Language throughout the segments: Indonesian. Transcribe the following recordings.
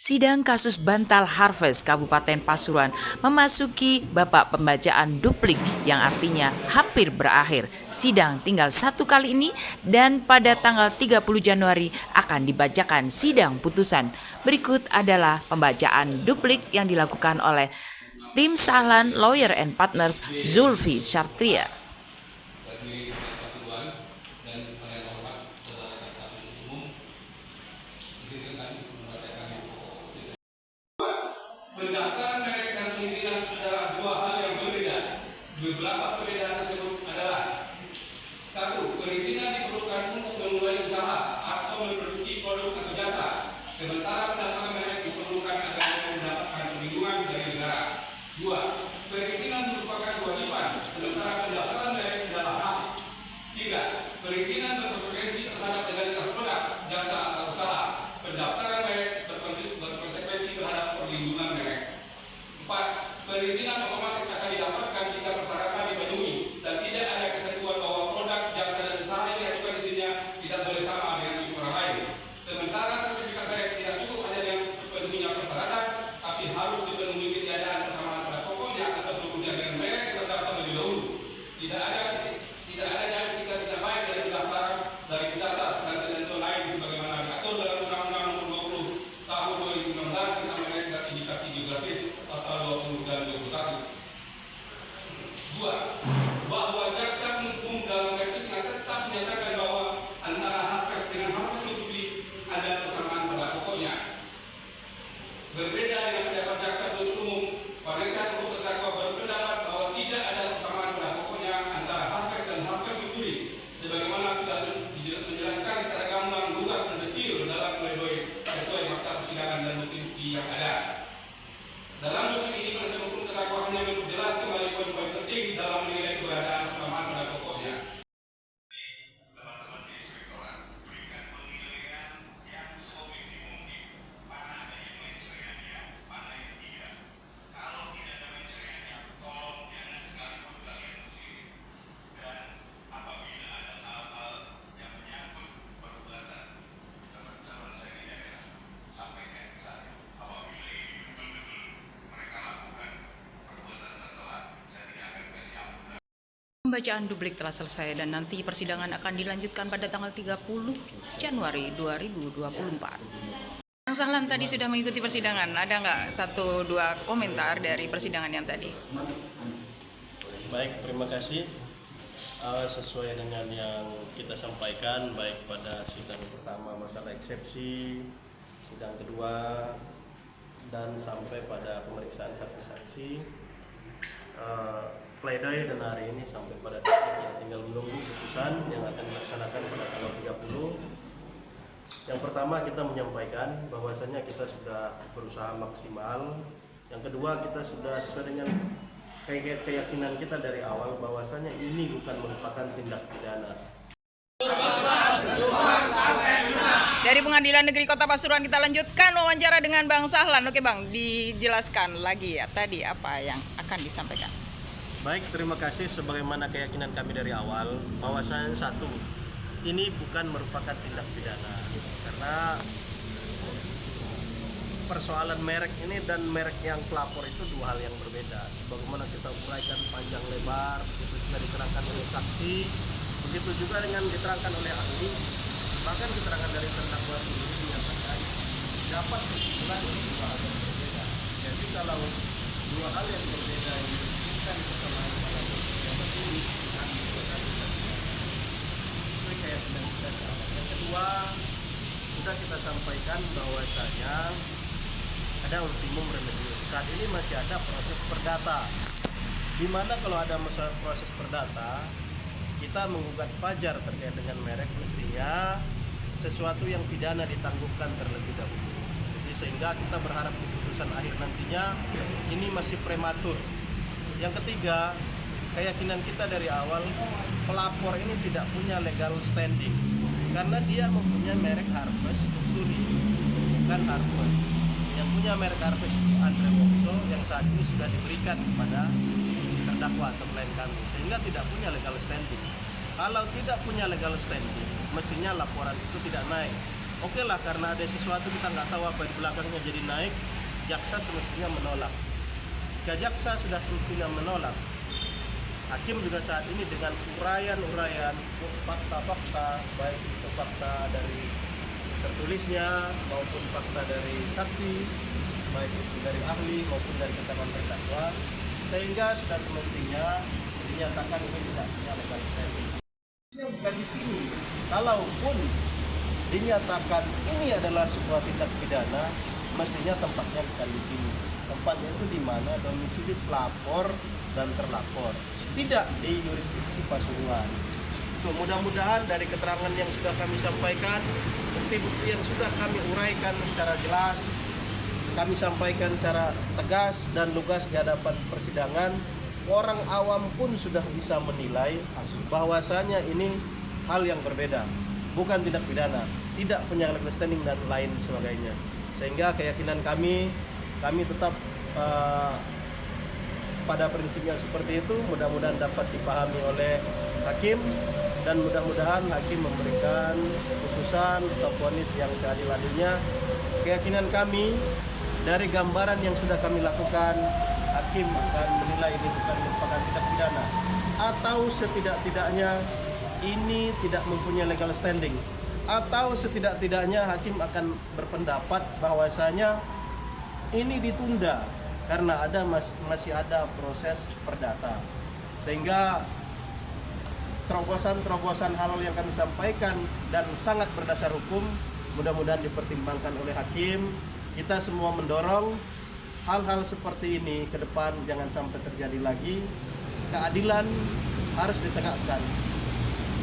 Sidang kasus Bantal Harvest Kabupaten Pasuruan memasuki babak pembacaan duplik yang artinya hampir berakhir. Sidang tinggal satu kali ini dan pada tanggal 30 Januari akan dibacakan sidang putusan. Berikut adalah pembacaan duplik yang dilakukan oleh tim Sahlan Lawyer and Partners Zulfi Syartria. Pendaftaran merek dan perizinan adalah dua hal yang berbeda. Beberapa perbedaan tersebut adalah: satu, perizinan diperlukan untuk memulai usaha atau memproduksi produk atau jasa, sementara pendaftaran merek diperlukan agar mendapatkan perlindungan dari negara. Dua, perizinan merupakan kewajiban, sementara pendaftaran merek adalah hak. Tiga, perizinan berkonsekuensi terhadap legalitas produk, jasa atau usaha. Pendaftaran merek berkonsekuensi terhadap perlindungan merek. 4. Perizinan otomatis akan didapatkan jika persyaratan dipenuhi dan tidak ada ketentuan bahwa produk, jasa, dan usaha yang diajukan izinnya tidak boleh sama dengan milik orang lain. Sementara sertifikat merek tidak cukup hanya dengan terpenuhinya persyaratan, tapi harus dipenuhi ketiadaan persamaan pada pokoknya atau seluruhnya dengan merek yang terdaftar lebih dahulu. Tidak adanya etikat tidak baik dari pendaftaran dari pendaftar dan ketentuan lain sebagaimana diatur dalam Undang-Undang Nomor 20 Tahun 2016 tentang merek dan indikasi geografis pasal 20 dan 21. 2. Bahwa jaksa penuntut dalam repliknya tetap menyatakan bahwa antara Harvest dengan Harvest Lutfi ada persamaan pada pokoknya. Berbeda dengan pendapat jaksa penuntut umum, penasihat hukum terdakwa berpendapat bahwa tidak ada persamaan pada pokoknya antara Harvest dan Harvest Lutfi, sebagaimana sudah dijelaskan secara gamblang, lugas, dan detail dalam pledoi sesuai fakta persidangan dan bukti yang ada. Dalam duplik ini, penasihat hukum terdakwa hanya memperjelas kembali poin-poin penting dalam menilai keberadaan persamaan pada pokoknya. Teman-teman di inspektorat berikan penilaian yang seobjektif mungkin. Mana ada yang menyesuaikannya, mana yang tidak. Kalau tidak ada menyesuaikannya, tolong jangan sekalipun kalian musir. Dan apabila ada hal-hal yang menyangkut perbuatan teman-teman saya di daerah, sampaikan ke saya. Apabila ini betul-betul mereka lakukan perbuatan tercela, saya tidak akan kasih ampunan. Pembacaan duplik telah selesai dan nanti persidangan akan dilanjutkan pada tanggal 30 Januari 2024. Yang Sahlan tadi sudah mengikuti persidangan, ada nggak satu dua komentar dari persidangan yang tadi? Baik, terima kasih. Sesuai dengan yang kita sampaikan, baik pada sidang pertama masalah eksepsi, sidang kedua, dan sampai pada pemeriksaan saksi-saksi, pledoi dan hari ini sampai pada titik yang tinggal menunggu putusan yang akan dilaksanakan pada tanggal 30. Yang pertama, kita menyampaikan bahwasanya kita sudah berusaha maksimal. Yang kedua, kita sudah sesuai dengan keyakinan kita dari awal bahwasanya ini bukan merupakan tindak pidana. Dari Pengadilan Negeri Kota Pasuruan kita lanjutkan wawancara dengan Bang Sahlan. Oke Bang, dijelaskan lagi ya tadi apa yang akan disampaikan. Baik, terima kasih. Sebagaimana keyakinan kami dari awal bahwasanya satu, ini bukan merupakan tindak pidana karena persoalan merek ini dan merek yang pelapor itu dua hal yang berbeda. Sebagaimana kita uraikan panjang lebar, begitu juga diterangkan oleh saksi, begitu juga dengan diterangkan oleh ahli, bahkan keterangan dari terdakwa sendiri menyatakan dapat kesimpulan dua hal yang berbeda. Jadi kalau dua hal yang berbeda ini bukan persoalan pada yang berdiri dengan merupakan tindak pidana. Itu keyakinan kita. Yang kedua, sudah kita sampaikan bahwasanya ada ultimum remedium. Saat ini masih ada proses perdata, di mana kalau ada masalah proses perdata, kita menggugat fajar terkait dengan merek, mestinya sesuatu yang pidana ditangguhkan terlebih dahulu. Jadi sehingga kita berharap keputusan akhir nantinya ini masih prematur. Yang ketiga, keyakinan kita dari awal, pelapor ini tidak punya legal standing karena dia mempunyai merek Harvest Luxury, bukan Harvest. Yang punya merek Harvest itu Andre Wongso yang saat ini sudah diberikan kepada terdakwa atau klien kami, sehingga tidak punya legal standing. Kalau tidak punya legal standing, mestinya laporan itu tidak naik. oke lah, karena ada sesuatu kita nggak tahu apa di belakangnya jadi naik, jaksa semestinya menolak. Jika jaksa sudah semestinya menolak, hakim juga saat ini dengan uraian-uraian fakta-fakta, baik itu fakta dari tertulisnya maupun fakta dari saksi, baik itu dari ahli maupun dari keterangan terdakwa, sehingga sudah semestinya dinyatakan ini tidak punya legal standing. Bukan di sini. Kalaupun dinyatakan ini adalah sebuah tindak pidana, mestinya tempatnya bukan di sini. Tempatnya itu di mana domisili pelapor dan terlapor, tidak di yurisdiksi Pasuruan. Mudah-mudahan dari keterangan yang sudah kami sampaikan, bukti-bukti yang sudah kami uraikan secara jelas, kami sampaikan secara tegas dan lugas di hadapan persidangan, orang awam pun sudah bisa menilai bahwasanya ini hal yang berbeda, bukan tindak pidana, tidak punya legal standing dan lain sebagainya. Sehingga keyakinan kami tetap pada prinsipnya seperti itu. Mudah-mudahan dapat dipahami oleh hakim dan mudah-mudahan hakim memberikan putusan atau vonis yang seadil-adilnya. Keyakinan kami dari gambaran yang sudah kami lakukan, hakim akan menilai ini bukan merupakan tindak pidana, atau setidak-tidaknya ini tidak mempunyai legal standing, atau setidak-tidaknya hakim akan berpendapat bahwasanya ini ditunda karena masih ada proses perdata. Sehingga terobosan-terobosan hal yang kami sampaikan dan sangat berdasar hukum mudah-mudahan dipertimbangkan oleh hakim. Kita semua mendorong hal-hal seperti ini ke depan jangan sampai terjadi lagi. Keadilan harus ditegakkan.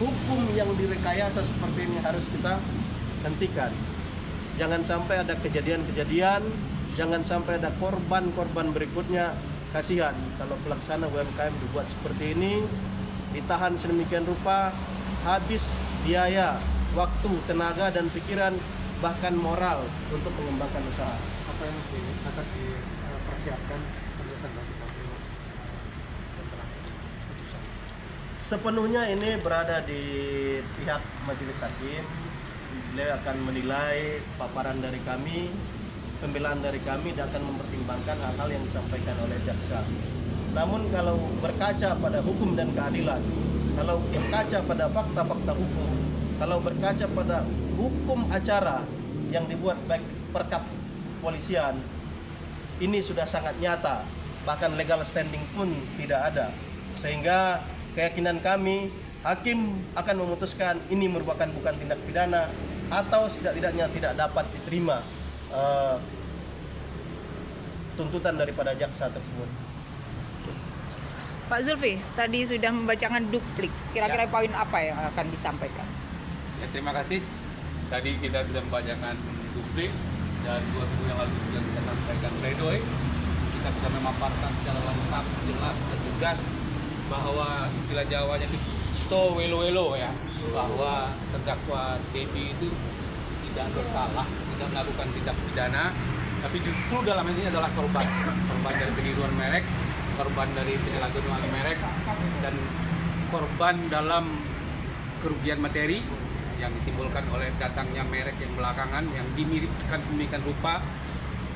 Hukum yang direkayasa seperti ini harus kita hentikan. Jangan sampai ada kejadian-kejadian, jangan sampai ada korban-korban berikutnya. Kasihan kalau pelaksana UMKM dibuat seperti ini, ditahan sedemikian rupa, habis biaya, waktu, tenaga, dan pikiran, bahkan moral untuk mengembangkan usaha. Apa yang akan dipersiapkan untuk Sepenuhnya ini berada di pihak majelis hakim. Beliau akan menilai paparan dari kami, pembelaan dari kami, dan akan mempertimbangkan hal-hal yang disampaikan oleh jaksa. Namun kalau berkaca pada hukum dan keadilan, kalau berkaca pada fakta-fakta hukum, kalau berkaca pada hukum acara yang dibuat baik perkap polisian, ini sudah sangat nyata, bahkan legal standing pun tidak ada. Sehingga keyakinan kami, hakim akan memutuskan ini merupakan bukan tindak pidana atau setidak-tidaknya tidak dapat diterima tuntutan daripada jaksa tersebut. Pak Zulfi, tadi sudah membacakan duplik. Kira-kira Ya. poin apa yang akan disampaikan? Ya, terima kasih. Tadi kita sudah membacakan duplik dan 2 minggu yang lalu juga kita sampaikan pledoi. Kita sudah memaparkan secara lengkap, jelas dan tegas bahwa istilah Jawanya itu sto welo-welo ya, bahwa terdakwa Debbie itu tidak bersalah, tidak melakukan tindak pidana, tapi justru dalam ini adalah korban dari peniruan merek, korban dari penyalahgunaan merek, dan korban dalam kerugian materi yang ditimbulkan oleh datangnya merek yang belakangan yang dimiripkan sedemikian rupa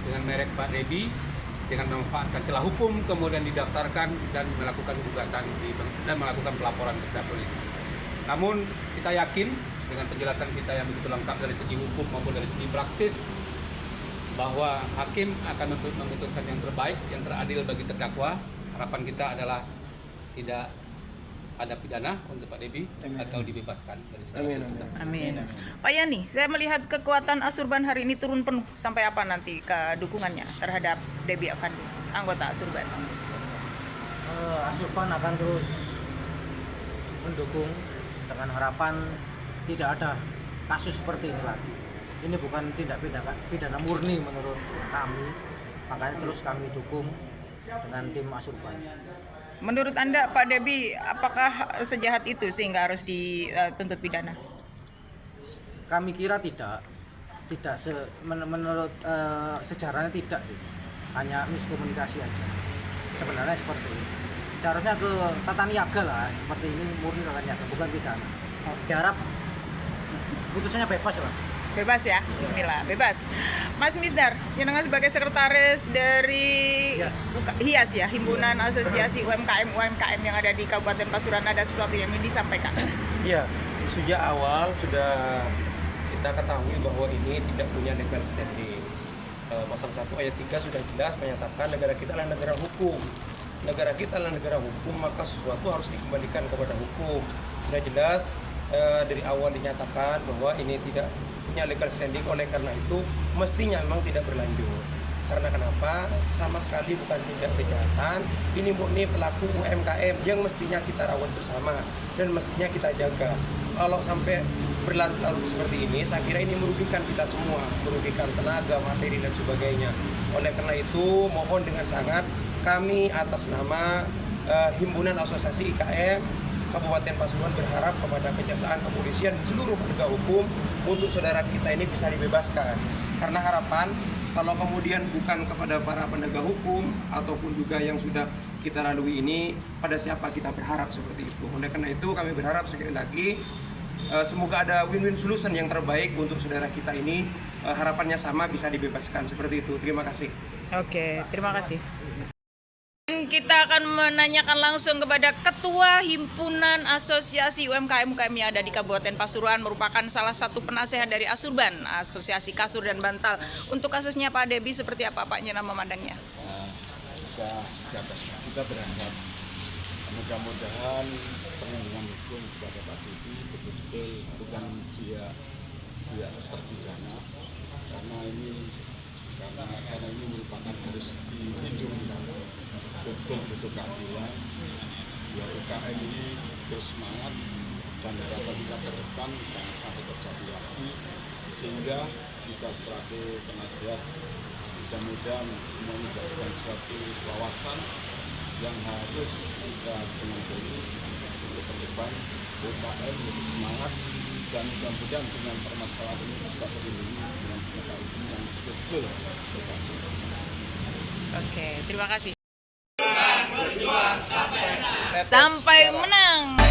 dengan merek Pak Debbie, dengan memanfaatkan celah hukum kemudian didaftarkan dan melakukan gugatan dan melakukan pelaporan kepada polisi. Namun kita yakin dengan penjelasan kita yang begitu lengkap dari segi hukum maupun dari segi praktis bahwa hakim akan memutuskan yang terbaik, yang teradil bagi terdakwa. Harapan kita adalah tidak ada pidana untuk Pak Debbie atau dibebaskan dari segala tuntutan. Amin. Pak Yani, saya melihat kekuatan Asurban hari ini turun penuh. Sampai apa nanti ke dukungannya terhadap Debbie Afandi, anggota Asurban? Asurban akan terus mendukung dengan harapan tidak ada kasus seperti ini lagi. Ini bukan tindak pidana murni menurut kami, makanya terus kami dukung dengan tim Asurban. Menurut Anda, Pak Debbie, apakah sejahat itu sehingga harus dituntut pidana? Kami kira tidak menurut sejarahnya tidak, hanya miskomunikasi aja. Sebenarnya seperti ini. Seharusnya ke tata niaga lah, seperti ini murni tata niaga, bukan pidana. Diharap putusannya bebas lah. Bebas ya, Bismillah, bebas. Mas Misdar, jenengan sebagai sekretaris dari HIAS ya, Himpunan Asosiasi UMKM yang ada di Kabupaten Pasuruan, ada sesuatu yang ingin disampaikan? Iya, sejak awal sudah kita ketahui bahwa ini tidak punya legal standing. Pasal 1 ayat 3 sudah jelas menyatakan negara kita adalah negara hukum. Negara kita adalah negara hukum, maka sesuatu harus dikembalikan kepada hukum. Sudah jelas dari awal dinyatakan bahwa ini tidak punya legal standing, oleh karena itu mestinya memang tidak berlanjut. Karena kenapa? Sama sekali bukan tindak kejahatan, ini murni pelaku UMKM yang mestinya kita rawat bersama dan mestinya kita jaga. Kalau sampai berlarut-larut seperti ini, saya kira ini merugikan kita semua, merugikan tenaga, materi dan sebagainya. Oleh karena itu, mohon dengan sangat kami atas nama Himpunan Asosiasi IKM Kabupaten Pasuruan berharap kepada Kejaksaan, Kepolisian, dan seluruh penegak hukum untuk saudara kita ini bisa dibebaskan. Karena harapan kalau kemudian bukan kepada para penegak hukum ataupun juga yang sudah kita lalui ini, pada siapa kita berharap seperti itu. Oleh karena itu kami berharap sekali lagi semoga ada win-win solution yang terbaik untuk saudara kita ini. Harapannya sama, bisa dibebaskan seperti itu. Terima kasih. Oke, terima kasih. Kita akan menanyakan langsung kepada Ketua Himpunan Asosiasi UMKM yang ada di Kabupaten Pasuruan, merupakan salah satu penasehat dari Asurban, Asosiasi Kasur dan Bantal. Untuk kasusnya Pak Debi, seperti apa Pak Nyena memandangnya? Kita berharap mudah-mudahan perlindungan hukum kepada Pak Debi betul-betul bukan via terpidana, karena ini merupakan harus dilindungi. Betul keadilan, biar UKM ini terus semangat dan harapan kita ke depan jangan sampai terjadi lagi, sehingga kita selaku penasihat mudah-mudahan semua menjadikan suatu wawasan yang harus kita jeli untuk ke depan. UKM lebih semangat dan mudah-mudahan dengan permasalahan ini bisa terlindungi dengan penegak hukum yang betul. Oke, terima kasih. Sampai menang.